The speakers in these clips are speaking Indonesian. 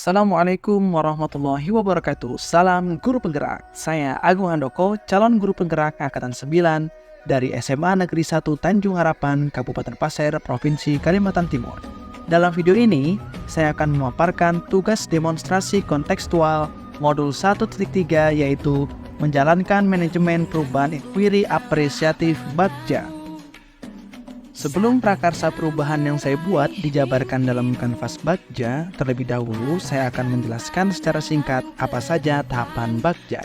Assalamualaikum warahmatullahi wabarakatuh. Salam guru penggerak. Saya Agung Handoko, calon guru penggerak angkatan 9 dari SMA Negeri 1 Tanjung Harapan, Kabupaten Pasir, Provinsi Kalimantan Timur. Dalam video ini, saya akan memaparkan tugas demonstrasi kontekstual modul 1.3 yaitu menjalankan manajemen perubahan inquiry apresiatif Bagja. Sebelum prakarsa perubahan yang saya buat dijabarkan dalam kanvas Bagja, terlebih dahulu saya akan menjelaskan secara singkat apa saja tahapan Bagja.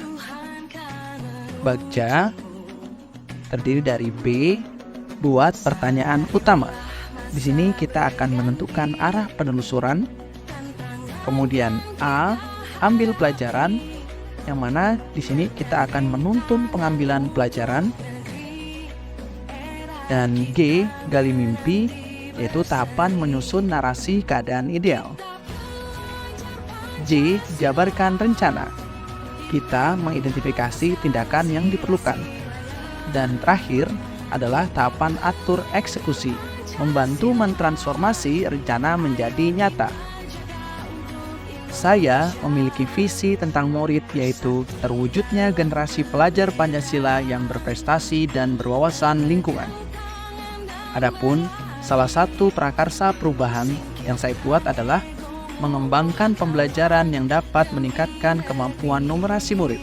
Bagja terdiri dari B, buat pertanyaan utama. Di sini kita akan menentukan arah penelusuran. Kemudian A, ambil pelajaran, yang mana di sini kita akan menuntun pengambilan pelajaran. Dan G, gali mimpi, yaitu tahapan menyusun narasi keadaan ideal. J, jabarkan rencana. Kita mengidentifikasi tindakan yang diperlukan. Dan terakhir adalah tahapan atur eksekusi, membantu mentransformasi rencana menjadi nyata. Saya memiliki visi tentang murid, yaitu terwujudnya generasi pelajar Pancasila yang berprestasi dan berwawasan lingkungan. Adapun salah satu prakarsa perubahan yang saya buat adalah mengembangkan pembelajaran yang dapat meningkatkan kemampuan numerasi murid.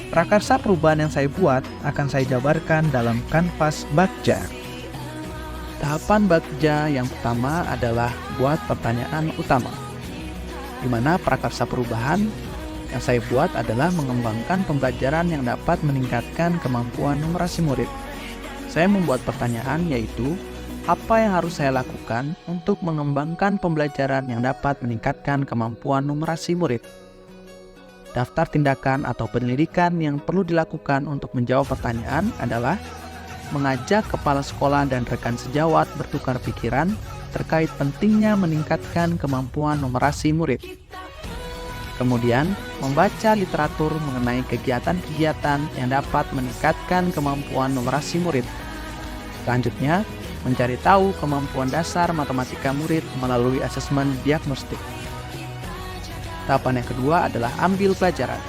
Prakarsa perubahan yang saya buat akan saya jabarkan dalam kanvas Bagja. Tahapan Bagja yang pertama adalah buat pertanyaan utama, di mana prakarsa perubahan yang saya buat adalah mengembangkan pembelajaran yang dapat meningkatkan kemampuan numerasi murid. Saya membuat pertanyaan, yaitu apa yang harus saya lakukan untuk mengembangkan pembelajaran yang dapat meningkatkan kemampuan numerasi murid. Daftar tindakan atau penyelidikan yang perlu dilakukan untuk menjawab pertanyaan adalah mengajak kepala sekolah dan rekan sejawat bertukar pikiran terkait pentingnya meningkatkan kemampuan numerasi murid. Kemudian, membaca literatur mengenai kegiatan-kegiatan yang dapat meningkatkan kemampuan numerasi murid. Selanjutnya, mencari tahu kemampuan dasar matematika murid melalui asesmen diagnostik. Tahapan yang kedua adalah ambil pelajaran,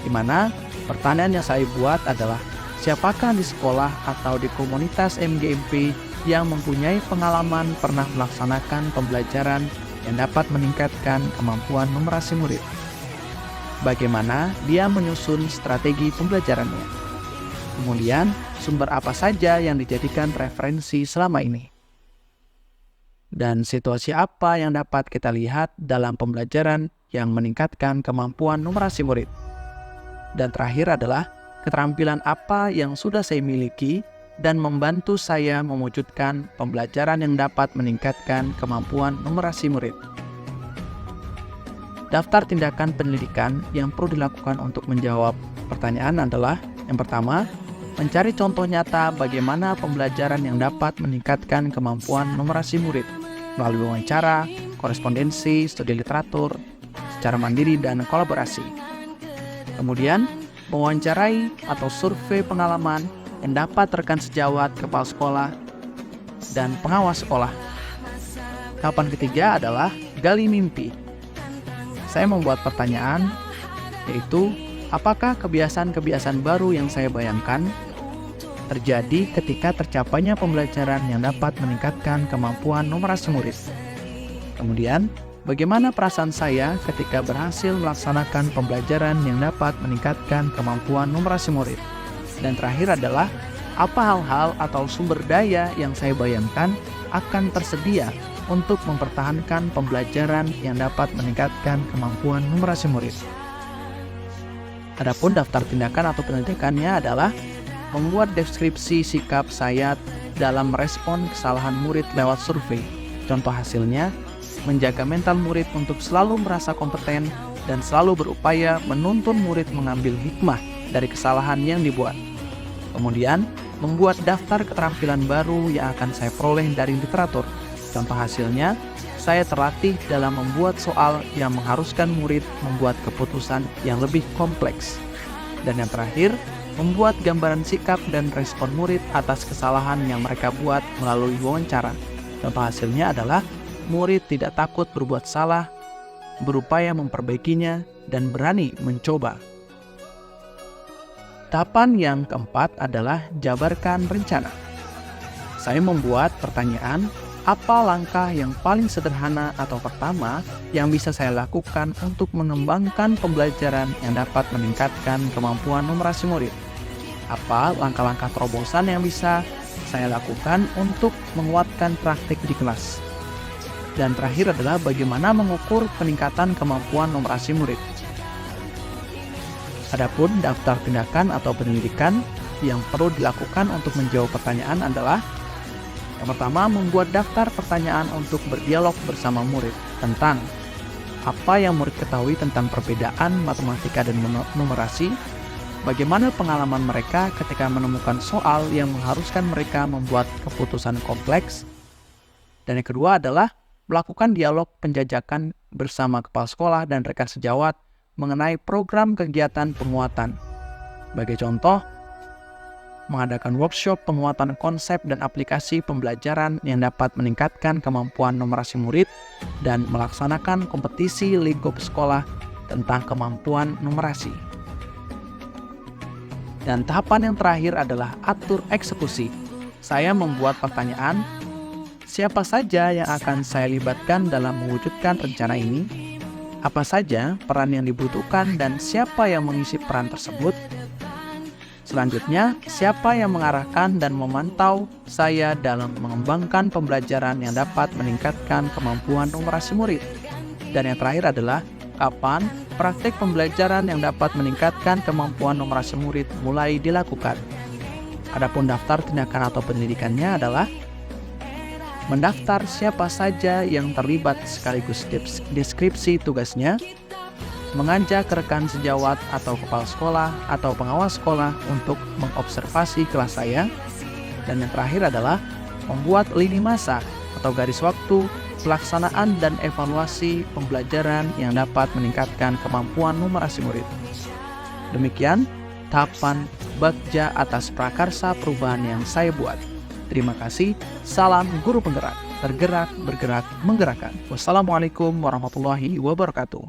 di mana pertanyaan yang saya buat adalah siapakah di sekolah atau di komunitas MGMP yang mempunyai pengalaman pernah melaksanakan pembelajaran yang dapat meningkatkan kemampuan numerasi murid. Bagaimana dia menyusun strategi pembelajarannya. Kemudian, sumber apa saja yang dijadikan referensi selama ini. Dan situasi apa yang dapat kita lihat dalam pembelajaran yang meningkatkan kemampuan numerasi murid. Dan terakhir adalah keterampilan apa yang sudah saya miliki dan membantu saya mewujudkan pembelajaran yang dapat meningkatkan kemampuan numerasi murid. Daftar tindakan penyelidikan yang perlu dilakukan untuk menjawab pertanyaan adalah yang pertama, mencari contoh nyata bagaimana pembelajaran yang dapat meningkatkan kemampuan numerasi murid melalui wawancara, korespondensi, studi literatur, secara mandiri dan kolaborasi. Kemudian, mewawancarai atau survei pengalaman yang dapat rekan sejawat, kepala sekolah, dan pengawas sekolah. Tahapan ketiga adalah gali mimpi. Saya membuat pertanyaan, yaitu apakah kebiasaan-kebiasaan baru yang saya bayangkan terjadi ketika tercapainya pembelajaran yang dapat meningkatkan kemampuan numerasi murid. Kemudian, bagaimana perasaan saya ketika berhasil melaksanakan pembelajaran yang dapat meningkatkan kemampuan numerasi murid. Dan terakhir adalah apa hal-hal atau sumber daya yang saya bayangkan akan tersedia untuk mempertahankan pembelajaran yang dapat meningkatkan kemampuan numerasi murid. Adapun daftar tindakan atau penyelidikannya adalah membuat deskripsi sikap saya dalam merespon kesalahan murid lewat survei. Contoh hasilnya, menjaga mental murid untuk selalu merasa kompeten dan selalu berupaya menuntun murid mengambil hikmah dari kesalahan yang dibuat. Kemudian, membuat daftar keterampilan baru yang akan saya peroleh dari literatur. Contoh hasilnya, saya terlatih dalam membuat soal yang mengharuskan murid membuat keputusan yang lebih kompleks. Dan yang terakhir, membuat gambaran sikap dan respon murid atas kesalahan yang mereka buat melalui wawancara. Contoh hasilnya adalah murid tidak takut berbuat salah, berupaya memperbaikinya, dan berani mencoba. Tahapan yang keempat adalah jabarkan rencana. Saya membuat pertanyaan, apa langkah yang paling sederhana atau pertama yang bisa saya lakukan untuk mengembangkan pembelajaran yang dapat meningkatkan kemampuan numerasi murid? Apa langkah-langkah terobosan yang bisa saya lakukan untuk menguatkan praktik di kelas? Dan terakhir adalah bagaimana mengukur peningkatan kemampuan numerasi murid. Adapun daftar tindakan atau penyelidikan yang perlu dilakukan untuk menjawab pertanyaan adalah: yang pertama, membuat daftar pertanyaan untuk berdialog bersama murid tentang apa yang murid ketahui tentang perbedaan matematika dan numerasi, bagaimana pengalaman mereka ketika menemukan soal yang mengharuskan mereka membuat keputusan kompleks, dan yang kedua adalah melakukan dialog penjajakan bersama kepala sekolah dan rekan sejawat mengenai program kegiatan penguatan. Sebagai contoh, mengadakan workshop penguatan konsep dan aplikasi pembelajaran yang dapat meningkatkan kemampuan numerasi murid dan melaksanakan kompetisi lingkup sekolah tentang kemampuan numerasi. Dan tahapan yang terakhir adalah atur eksekusi. Saya membuat pertanyaan, siapa saja yang akan saya libatkan dalam mewujudkan rencana ini? Apa saja peran yang dibutuhkan dan siapa yang mengisi peran tersebut? Selanjutnya, siapa yang mengarahkan dan memantau saya dalam mengembangkan pembelajaran yang dapat meningkatkan kemampuan numerasi murid? Dan yang terakhir adalah, kapan praktik pembelajaran yang dapat meningkatkan kemampuan numerasi murid mulai dilakukan? Adapun daftar tindakan atau pendidikannya adalah mendaftar siapa saja yang terlibat sekaligus deskripsi tugasnya, mengajak rekan sejawat atau kepala sekolah atau pengawas sekolah untuk mengobservasi kelas saya, dan yang terakhir adalah membuat lini masa atau garis waktu pelaksanaan dan evaluasi pembelajaran yang dapat meningkatkan kemampuan numerasi murid. Demikian tahapan Bagja atas prakarsa perubahan yang saya buat. Terima kasih. Salam guru penggerak, tergerak, bergerak, menggerakkan. Wassalamualaikum warahmatullahi wabarakatuh.